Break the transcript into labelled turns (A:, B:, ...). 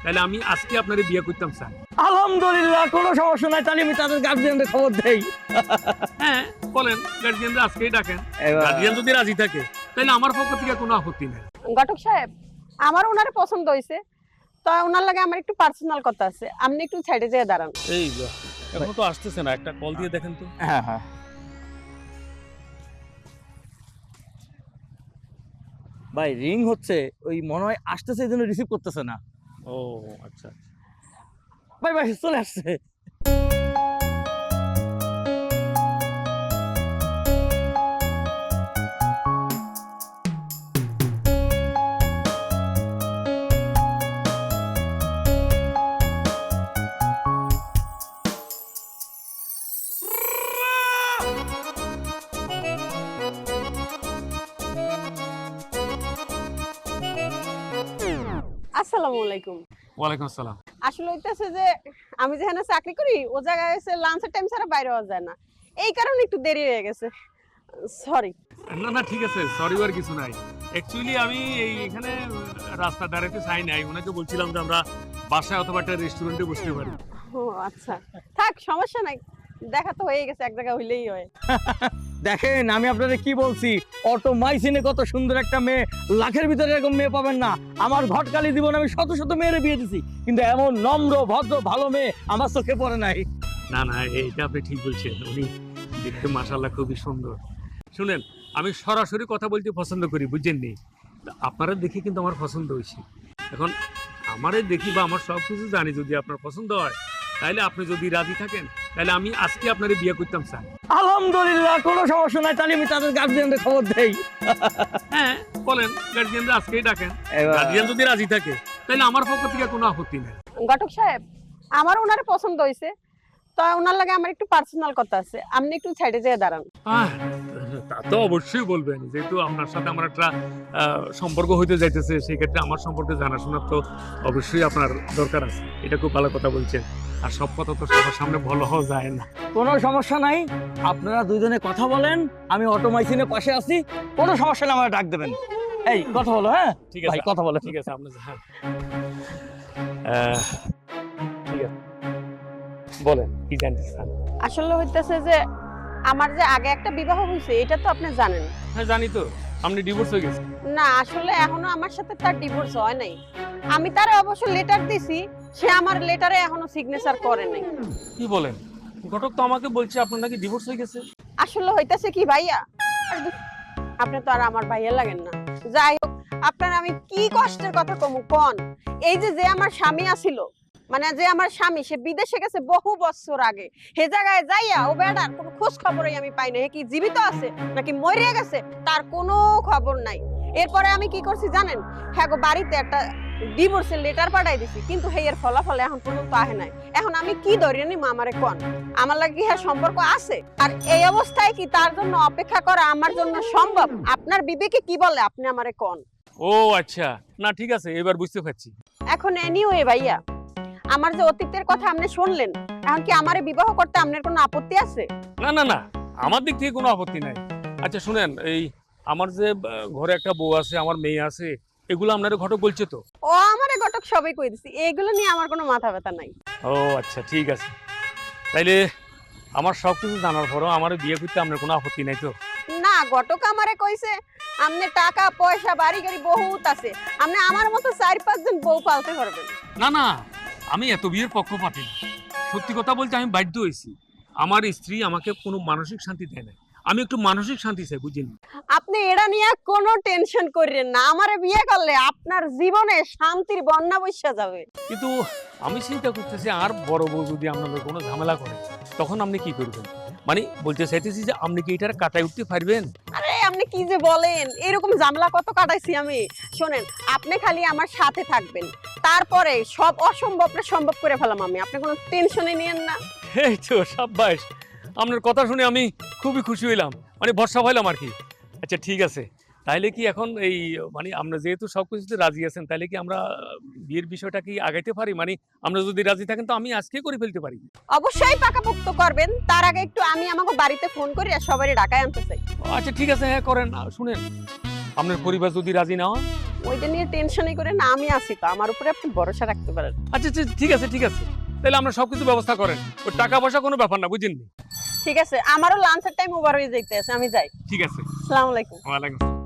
A: তাহলে আমি আজকে আপনারে বিয়ে করতাম স্যার।
B: আলহামদুলিল্লাহ, কোনো সমস্যা নাই। তাহলে আমি তাদের গার্জিয়ানদের খবর দেই।
A: হ্যাঁ বলেন, গার্জিয়ানরা আজকেই ডাকেন।
B: এবার-
A: গার্জিয়ান যদি রাজি থাকে তাহলে আমার পক্ষ থেকে কোনো আপত্তি নেই।
C: ঘটক সাহেব, আমার ওনারে পছন্দ হয়েছে, তো ওনার লাগে আমার একটু পার্সোনাল কথা আছে, আপনি একটু সাইডে যেয়ে দাঁড়ান।
A: এই এখন তো আসতেছে না, একটা কল দিয়ে দেখেন তো।
B: হ্যাঁ হ্যাঁ, ভাই রিং হচ্ছে, ওই মনে হয় আসতেছে, এই জন্য রিসিভ করতেছে না।
A: ও আচ্ছা।
B: ভাই ভাই চলে আসছে।
C: আসসালামু আলাইকুম।
A: ওয়ালাইকুম আসসালাম।
C: আসলে হইতেছে যে আমি যেখানে চাকরি করি ও জায়গায় এসে লাঞ্চের টাইম ছাড়া বাইরে হওয়া যায় না, এই কারণে একটু দেরি হয়ে গেছে, সরি।
A: না না ঠিক আছে, সরি আর কিছু নাই। অ্যাকচুয়ালি আমি এখানে রাস্তার ধারেতে চাই নাই, ওনাকে বলছিলাম যে আমরা বাসায় অথবা একটা রেস্টুরেন্টে বসতে পারি।
C: ও আচ্ছা, থাক সমস্যা নাই, দেখা তো হয়ে গেছে, এক জায়গায় হইলেই হয়।
B: দেখেন আমি আপনাদের কি বলছি, অটো মাইসিনে কত সুন্দর একটা মেয়ে, লাখের ভিতরে এরকম মেয়ে পাবেন না। আমার ঘটকালি জীবন আমি শত শত মেয়েরে বিয়ে দিছি, কিন্তু এমন নম্র ভদ্র ভালো মেয়ে আমার চোখে পড়ে নাই।
A: না না, এইটা আপনি ঠিক বলছেন, উনি দেখতে মাশাআল্লাহ খুবই সুন্দর। শুনেন, আমি সরাসরি কথা বলতে পছন্দ করি, বুঝছেননি? আপনারা দেখি কিন্তু আমার পছন্দ হয়েছে। এখন আমারে দেখি বা আমার সব কিছু জানি, যদি আপনার পছন্দ হয় তাহলে আপনি যদি রাজি থাকেন তাহলে আমি আজকে আপনারে বিয়ে করতাম স্যার।
B: আলহামদুলিল্লাহ, কোনো সমস্যা নাই। তাহলে আমি তাদের গার্জিয়ানদের খবর দেই।
A: হ্যাঁ বলেন, গার্জিয়ানরা আজকেই ডাকেন।
B: এবার-
A: গার্জিয়ান যদি রাজি থাকে তাহলে আমার পক্ষ থেকে কোনো আপত্তি নেই।
C: ঘটক সাহেব, আমার ওনারে পছন্দ হয়েছে, তো ওনার লাগে আমার একটু পার্সোনাল কথা আছে, আপনি একটু সাইডে যেয়ে দাঁড়ান।
A: তা তো অবশ্যই বলবেন, যেহেতু আপনার সাথে আমার একটা সম্পর্ক হইতে যাইতেছে, সেই ক্ষেত্রে আমার সম্পর্কে জানাশোনার তো অবশ্যই আপনার দরকার আছে। এটা খুব ভালো কথা বলছেন, আর সব কথা তো সবার সামনে বলাও যায় না।
B: কোনো সমস্যা নাই, আপনারা দুইজনে কথা বলেন, আমি অটো মাইসিনের পাশে আছি, কোনো সমস্যা নেই, আমার ডাক দেবেন। এই কথা বলো। হ্যাঁ
A: ঠিক আছে
B: ভাই, কথা বলো।
A: ঠিক আছে, আপনি হ্যাঁ ঠিক আছে, বলেন কি জানতে চান?
C: আসলে হইতেছে যে আমার যে আগে একটা বিবাহ হয়েছে, এটা তো আপনি জানেন।
A: হ্যাঁ জানি তো, আপনি ডিভোর্স হয়ে গেছে।
C: না, আসলে এখনো আমার সাথে তার ডিভোর্স হয় নাই। আমি তার অবশ্য লেটার দিছি, সে আমার লেটারে এখনো সিগনেচার করে নাই।
A: কি বলেন? ঘটক তো আমাকে বলছে আপনার নাকি ডিভোর্স হয়ে গেছে।
C: আসলে হইতাছে কি ভাইয়া, আপনি তো আর আমার ভাইয়া লাগেন না। যাই হোক, আপনার আমি কি কষ্টের কথা কমু কোন। এই যে যে আমার স্বামী আছিল, মানে যে আমার স্বামী, সে বিদেশে গেছে বহু বছর আগে। হে জায়গায় যাইয়া ও বেটার কোনো খোঁজ খবরই আমি পাই না। হে কি জীবিত আছে নাকি মরে গেছে তার কোনো খবর নাই। এরপরে আমি কি করছি জানেন? হ্যাঁ গো, বাড়িতে একটা ডিভোর্সের লেটার পাঠাই দিছি, কিন্তু হে এর ফলাফল এখন পর্যন্ত আহে নাই। এখন আমি কি ধরে নিম আমারে কোন? আমার লাগে হ্যাঁ সম্পর্ক আছে, আর এই অবস্থায় কি তার জন্য অপেক্ষা করা আমার জন্য সম্ভব? আপনার বিবেকে কি বলে, আপনি আমারে কোন?
A: ও আচ্ছা, না ঠিক আছে, এবার বুঝতে পারছি।
C: এখন এনিওয়ে ভাইয়া, আমার যে অতীতের কথা আপনি শুনলেন, এখন কি আমারে বিবাহ করতে আপনার কোনো আপত্তি আছে?
A: না না না, আমার দিক থেকে কোনো আপত্তি নাই। আচ্ছা শুনেন, এই আমার যে ঘরে একটা বউ আছে, আমার মেয়ে আছে, এগুলো আপনার ঘটক বলছে তো?
C: ও আমারে ঘটক সবই কই দিছি, এগুলো নিয়ে আমার কোনো মাথা ব্যথা নাই।
A: ও আচ্ছা ঠিক আছে, তাইলে আমার সব কিছু জানার পরও আমার বিয়ে করতে আপনার কোনো আপত্তি নাই তো?
C: না, ঘটক আমারে কইছে আপনি টাকা পয়সা বাড়ি গাড়ি বহুত আছে, আপনি আমার মতো 4-5 জন বউ পালতে পারবেন।
A: না না, আমি এত বিয়ের পক্ষপাতী না। সত্যি কথা বলতে আমি বাধ্য হয়েছি। আমার স্ত্রী আমাকে কোনো মানসিক শান্তি দেয় না, আমি একটু মানসিক শান্তি চাই, বুঝলেন?
C: আপনি এটা নিয়ে কোনো টেনশন করেন না, আমারে বিয়ে করলে আপনার জীবনে শান্তির বন্যা বইসা যাবে।
A: কিন্তু আমি চিন্তা করতেছি, আর বড় বউ যদি আপনাদের কোনো ঝামেলা করে তখন আপনি কি করবেন? মানে বলতে চাইতেছি যে আপনি কি এটার কাটায় উঠতে পারবেন?
C: আরে আপনি কি যে বলেন, এরকম ঝামেলা কত কাটাইছি আমি। শোনেন, আপনি খালি আমার সাথে থাকবেন, তারপরে সব অসম্ভবটা সম্ভব করে ফেলাম আমি, আপনি কোনো টেনশনে নিয়েন না।
A: এই তো সাব্বাস, আপনার কথা শুনে আমি খুবই খুশি হইলাম, মানে ভরসা হইলাম আর কি। আচ্ছা ঠিক আছে, তাইলে কি এখন এই মানে আমরা যেহেতু সব কিছুতে রাজি আছেন, তাহলে কি আমরা বিয়ের বিষয়টা কি আগাইতে পারি? মানে আমরা যদি রাজি থাকেন তো আমি আজকে করে ফেলতে পারি।
C: অবশ্যই পাকাপোক্ত করবেন, তার আগে একটু আমি আমাকে বাড়িতে ফোন করি আর সবারই ঢাকায় আনতে চাই।
A: আচ্ছা ঠিক আছে, হ্যাঁ করেন। শুনেন, আপনার পরিবার যদি রাজি না হয়
C: ওইটা নিয়ে টেনশনই করে না, আমি আছি তো, আমার উপরে আপনি ভরসা রাখতে পারেন।
A: আচ্ছা আচ্ছা, ঠিক আছে ঠিক আছে, তাহলে আমরা সবকিছু ব্যবস্থা করেন, ওই টাকা পয়সা কোনো ব্যাপার না, বুঝেননি?
C: ঠিক আছে, আমারও লাঞ্চের টাইম ওভার হয়ে যাইতে আছে, আমি যাই।
A: ঠিক আছে।
C: আসসালামু আলাইকুম।
A: ওয়ালাইকুম আসসালাম।